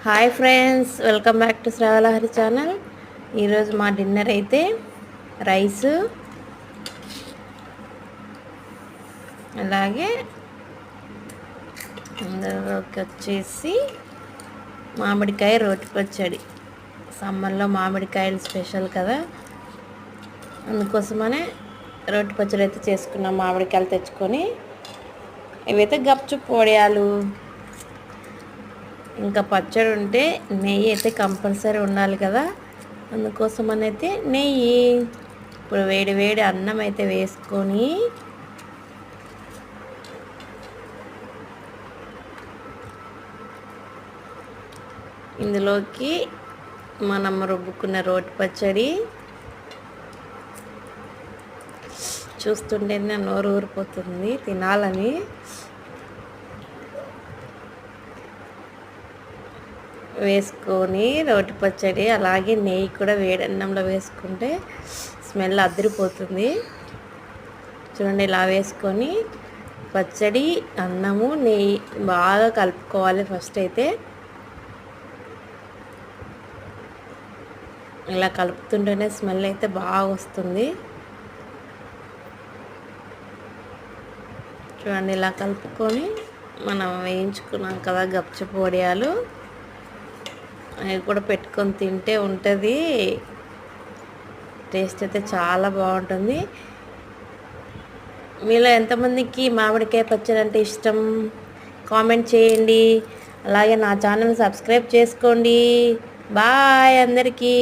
Hi friends, welcome back to Sravalahari channel. ఈరోజు మా dinner అయితే రైసు, అలాగే అందులోకి వచ్చేసి మామిడికాయ రోటి పచ్చడి. సమ్మర్లో మామిడికాయలు స్పెషల్ కదా, అందుకోసమనే రోటి పచ్చడి అయితే చేసుకున్నాం. మామిడికాయలు తెచ్చుకొని ఇవైతే గప్చుప్ వడియాలు, ఇంకా పచ్చడి ఉంటే నెయ్యి అయితే కంపల్సరీ ఉండాలి కదా, అందుకోసమని అయితే నెయ్యి. ఇప్పుడు వేడి వేడి అన్నం అయితే వేసుకొని ఇందులోకి మనం రుబ్బుకున్న రోటి పచ్చడి చూస్తుంటేనే నోరు ఊరిపోతుంది తినాలని. వేసుకొని రోటి పచ్చడి, అలాగే నెయ్యి కూడా వేడన్నంలో వేసుకుంటే స్మెల్ అదిరిపోతుంది. చూడండి, ఇలా వేసుకొని పచ్చడి, అన్నము, నెయ్యి బాగా కలుపుకోవాలి. ఫస్ట్ అయితే ఇలా కలుపుతుంటేనే స్మెల్ అయితే బాగా వస్తుంది. చూడండి, ఇలా కలుపుకొని మనం వేయించుకున్నాం కదా గప్చుప్ వడియాలు, అవి కూడా పెట్టుకొని తింటే ఉంటుంది. టేస్ట్ అయితే చాలా బాగుంటుంది. మీలో ఎంతమందికి మామిడికాయ పచ్చడి అంటే ఇష్టం కామెంట్ చేయండి. అలాగే నా ఛానల్ సబ్స్క్రైబ్ చేసుకోండి. బాయ్ అందరికీ.